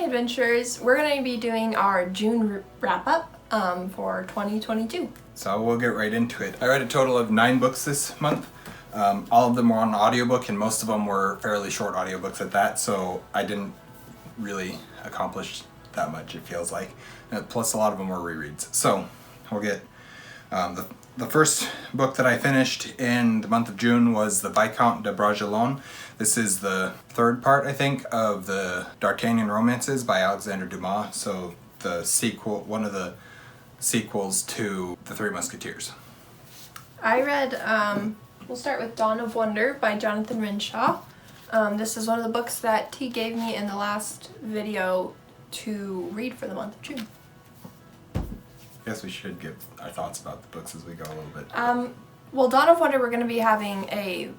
adventurers, we're going to be doing our June wrap-up for 2022. So we'll get right into it. I read a total of 9 books this month. All of them were on audiobook, and most of them were fairly short audiobooks at that, so I didn't really accomplish that much, it feels like. Plus a lot of them were rereads. So we'll get the first book that I finished in the month of June was The Viscount de Bragelonne. This is the third part, I think, of the D'Artagnan romances by Alexandre Dumas. So the sequel, one of the sequels to The Three Musketeers. I read, we'll start with Dawn of Wonder by Jonathan Renshaw. This is one of the books that he gave me in the last video to read for the month of June. I guess we should give our thoughts about the books as we go a little bit. Well, Dawn of Wonder we're going to be having a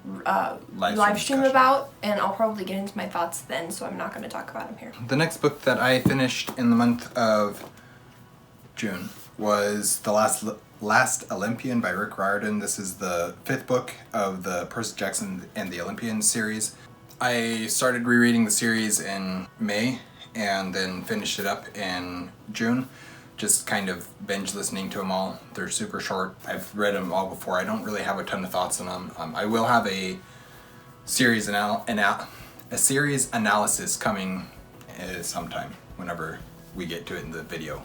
live stream about, and I'll probably get into my thoughts then, so I'm not going to talk about them here. The next book that I finished in the month of June was The Last Olympian by Rick Riordan. This is the 5th book of the Percy Jackson and the Olympian series. I started rereading the series in May and then finished it up in June. Just kind of binge listening to them all. They're super short. I've read them all before. I don't really have a ton of thoughts on them. I will have a series analysis coming sometime whenever we get to it in the video.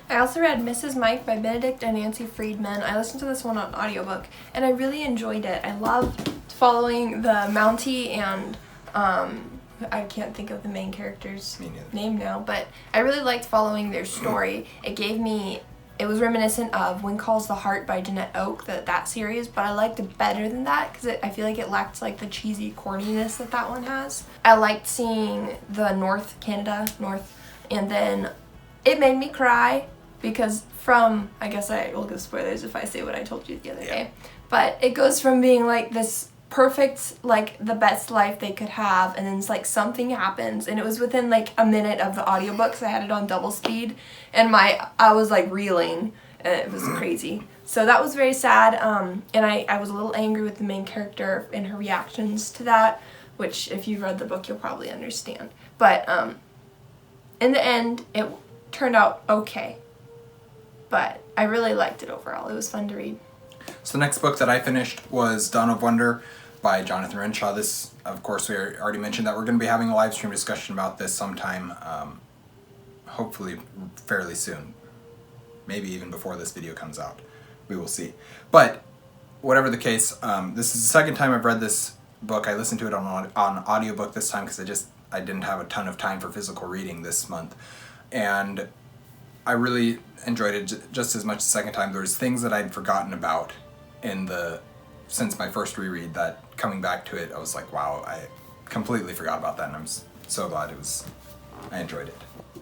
I also read Mrs. Mike by Benedict and Nancy Friedman. I listened to this one on audiobook and I really enjoyed it. I loved following the Mountie and I can't think of the main character's name now, but I really liked following their story. It was reminiscent of When Calls the Heart by Jeanette Oke, that series, but I liked it better than that because I feel like it lacked like the cheesy corniness that one has. I liked seeing the Canada, and then it made me cry because I guess I will give spoilers if I say what I told you the other day, but it goes from being like this perfect, like the best life they could have, and then it's like something happens, and it was within like a minute of the audiobook, so I had it on double speed, and I was like reeling, and it was crazy. So that was very sad, and I was a little angry with the main character and her reactions to that, which if you've read the book you'll probably understand. But in the end it turned out okay, but I really liked it overall. It was fun to read. So the next book that I finished was Dawn of Wonder by Jonathan Renshaw. This, of course, we already mentioned that we're going to be having a live stream discussion about this sometime, hopefully fairly soon. Maybe even before this video comes out. We will see. But whatever the case, this is the second time I've read this book. I listened to it on audiobook this time because I didn't have a ton of time for physical reading this month. And I really enjoyed it just as much the second time. There was things that I'd forgotten about since my first reread that coming back to it, I was like, wow, I completely forgot about that, and I'm so glad I enjoyed it.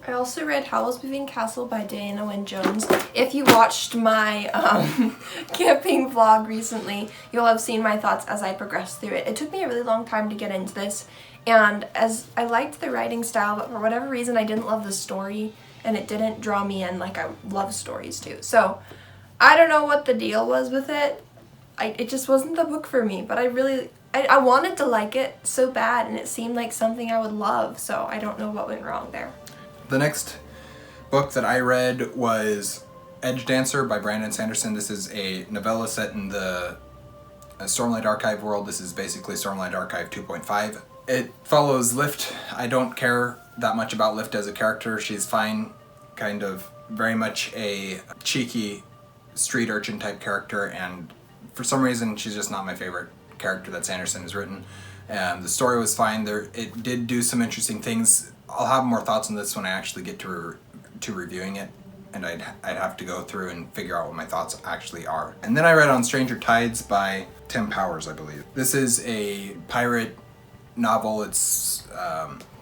I also read Howl's Moving Castle by Diana Wynne Jones. If you watched my camping vlog recently, you'll have seen my thoughts as I progressed through it. It took me a really long time to get into this, and as I liked the writing style, but for whatever reason I didn't love the story, and it didn't draw me in like I love stories too. So I don't know what the deal was with it. It just wasn't the book for me, but I wanted to like it so bad, and it seemed like something I would love, so I don't know what went wrong there. The next book that I read was Edge Dancer by Brandon Sanderson. This is a novella set in the Stormlight Archive world. This is basically Stormlight Archive 2.5. It follows Lift. I don't care that much about Lift as a character. She's fine, kind of very much a cheeky street urchin type character, and for some reason she's just not my favorite character that Sanderson has written. The story was fine. It did do some interesting things. I'll have more thoughts on this when I actually get to reviewing it, and I'd have to go through and figure out what my thoughts actually are. And then I read On Stranger Tides by Tim Powers, I believe. This is a pirate novel. It's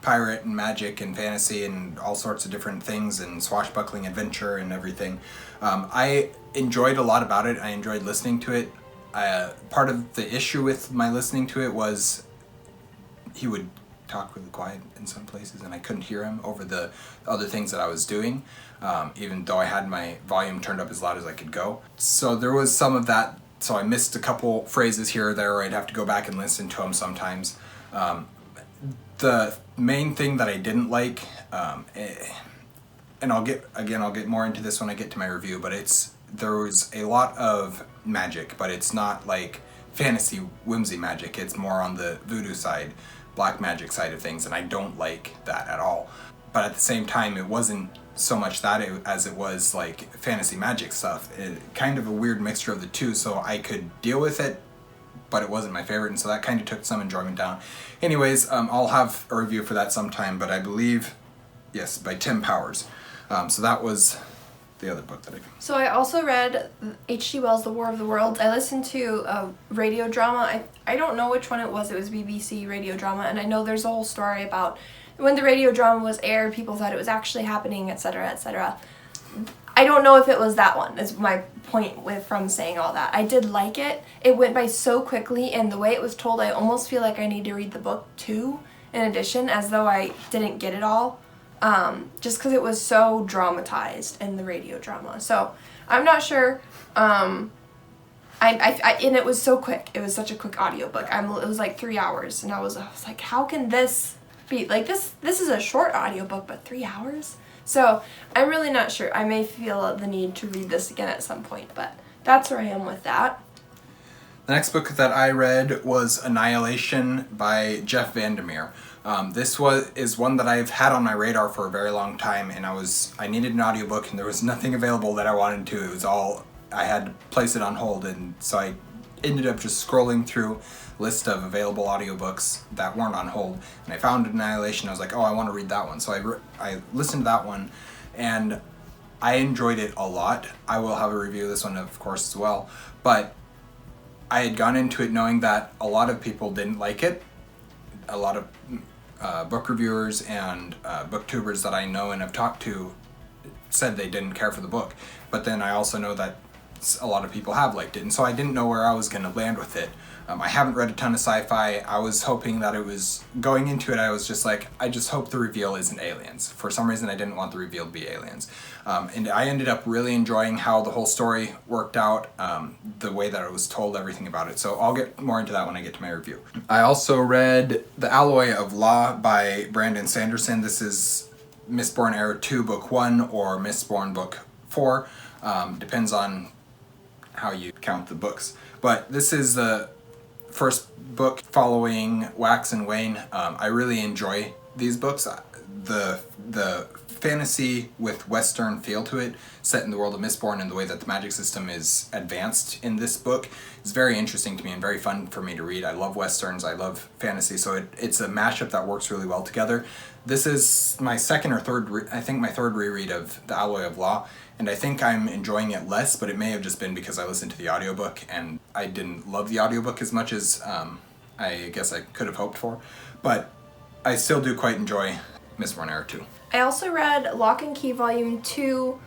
pirate and magic and fantasy and all sorts of different things and swashbuckling adventure and everything. I enjoyed a lot about it. I enjoyed listening to it. Part of the issue with my listening to it was he would talk really quiet in some places, and I couldn't hear him over the other things that I was doing, even though I had my volume turned up as loud as I could go. So there was some of that, so I missed a couple phrases here or there, or I'd have to go back and listen to them sometimes. The main thing that I didn't like, and I'll get more into this when I get to my review, but there was a lot of magic, but it's not like fantasy whimsy magic. It's more on the voodoo side, black magic side of things, and I don't like that at all. But at the same time, it wasn't so much that as it was like fantasy magic stuff. Kind of a weird mixture of the two, so I could deal with it, but it wasn't my favorite, and so that kind of took some enjoyment down. Anyways, I'll have a review for that sometime, but I believe, yes, by Tim Powers. So that was the other book that I... So I also read H.G. Wells' The War of the Worlds. I listened to a radio drama. I don't know which one it was. It was BBC radio drama, and I know there's a whole story about when the radio drama was aired, people thought it was actually happening, etc., etc. I don't know if it was that one, is my point from saying all that. I did like it. It went by so quickly, and the way it was told, I almost feel like I need to read the book too, in addition, as though I didn't get it all. Just because it was so dramatized in the radio drama. So, I'm not sure. And it was so quick. It was such a quick audiobook. It was like 3 hours, and I was like, how can this be? Like, this is a short audiobook, but 3 hours? So, I'm really not sure. I may feel the need to read this again at some point, but that's where I am with that. The next book that I read was Annihilation by Jeff Vandermeer. This is one that I've had on my radar for a very long time, and I needed an audiobook, and there was nothing available that I wanted to. It was all, I had to place it on hold, and so I ended up just scrolling through a list of available audiobooks that weren't on hold, and I found Annihilation. I was like, oh, I want to read that one. So I listened to that one, and I enjoyed it a lot. I will have a review of this one, of course, as well, but I had gone into it knowing that a lot of people didn't like it. A lot of book reviewers and booktubers that I know and have talked to said they didn't care for the book. But then I also know that a lot of people have liked it, and so I didn't know where I was going to land with it. I haven't read a ton of sci-fi. I was hoping that it was, going into it, I was just like, I just hope the reveal isn't aliens. For some reason, I didn't want the reveal to be aliens. And I ended up really enjoying how the whole story worked out, the way that it was told, everything about it. So I'll get more into that when I get to my review. I also read The Alloy of Law by Brandon Sanderson. This is Mistborn Era 2 Book 1 or Mistborn Book 4. Depends on how you count the books. But this is the first book following Wax and Wayne. I really enjoy these books. The fantasy with Western feel to it, set in the world of Mistborn, and the way that the magic system is advanced in this book is very interesting to me and very fun for me to read. I love Westerns, I love fantasy, so it's a mashup that works really well together. This is my second or third, I think my third reread of The Alloy of Law, and I think I'm enjoying it less, but it may have just been because I listened to the audiobook and I didn't love the audiobook as much as I guess I could have hoped for. But I still do quite enjoy Mistborn Era 2. I also read Lock and Key Volume 2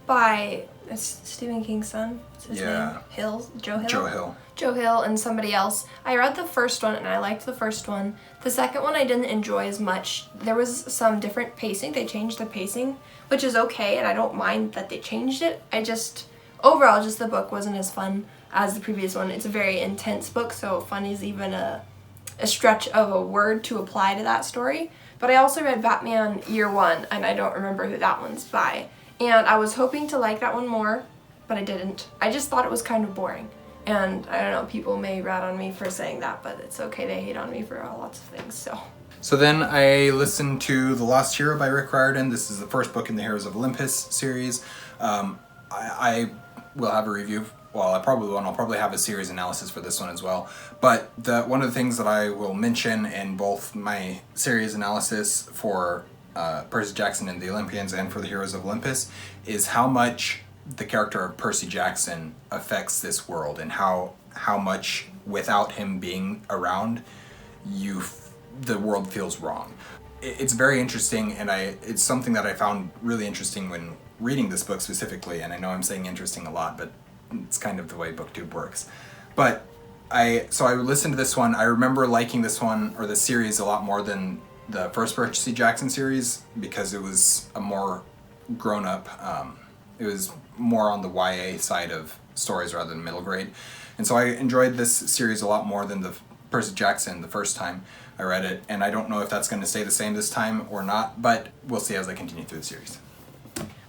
by Stephen King's son. What's his name? Joe Hill? Joe Hill and somebody else. I read the first one and I liked the first one. The second one I didn't enjoy as much. There was some different pacing. They changed the pacing, which is okay, and I don't mind that they changed it. Overall, the book wasn't as fun as the previous one. It's a very intense book, so fun is even a stretch of a word to apply to that story. But I also read Batman Year One, and I don't remember who that one's by. And I was hoping to like that one more, but I didn't. I just thought it was kind of boring. And I don't know, people may rat on me for saying that, but it's okay to hate on me for lots of things, so. So then I listened to The Lost Hero by Rick Riordan. This is the first book in the Heroes of Olympus series. I will have a review. Well, I probably won't. I'll probably have a series analysis for this one as well. But one of the things that I will mention in both my series analysis for Percy Jackson and the Olympians and for the Heroes of Olympus is how much the character of Percy Jackson affects this world, and how much without him being around, the world feels wrong. It's very interesting, and it's something that I found really interesting when reading this book specifically, and I know I'm saying interesting a lot, but it's kind of the way BookTube works. But I listened to this one. I remember liking this one, or the series, a lot more than the first Percy Jackson series, because it was a more grown-up, it was more on the YA side of stories rather than middle grade. And so I enjoyed this series a lot more than the Percy Jackson the first time. I read it, and I don't know if that's going to stay the same this time or not, but we'll see as I continue through the series.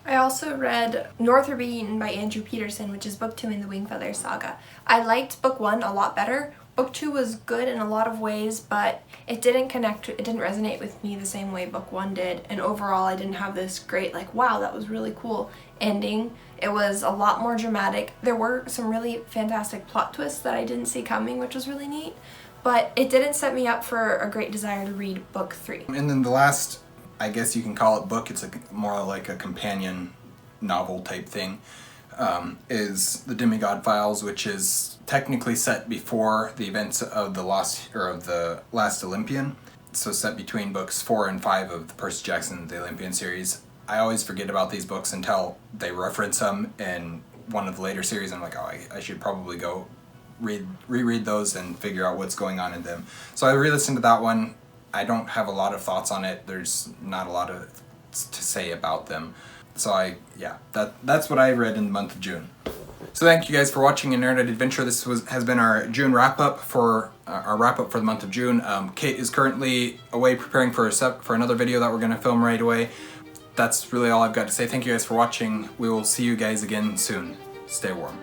I also read North or Be Eaten by Andrew Peterson, which is book 2 in the Wingfeather saga. I liked book 1 a lot better. Book 2 was good in a lot of ways, but it didn't resonate with me the same way book 1 did, and overall I didn't have this great, like, wow, that was really cool ending. It was a lot more dramatic. There were some really fantastic plot twists that I didn't see coming, which was really neat, but it didn't set me up for a great desire to read book 3. And then the last, I guess you can call it book, it's more like a companion novel type thing, is The Demigod Files, which is technically set before the events of the Last Olympian. So set between books 4 and 5 of the Percy Jackson The Olympian series. I always forget about these books until they reference them in one of the later series. I'm like, oh, I should probably go reread those and figure out what's going on in them. So I re-listened to that one. I don't have a lot of thoughts on it. There's not a lot to say about them. So that's what I read in the month of June. So thank you guys for watching an Erudite Adventure. This has been our June wrap-up for the month of June. Kate is currently away preparing for another video that we're going to film right away. That's really all I've got to say. Thank you guys for watching. We will see you guys again soon. Stay warm.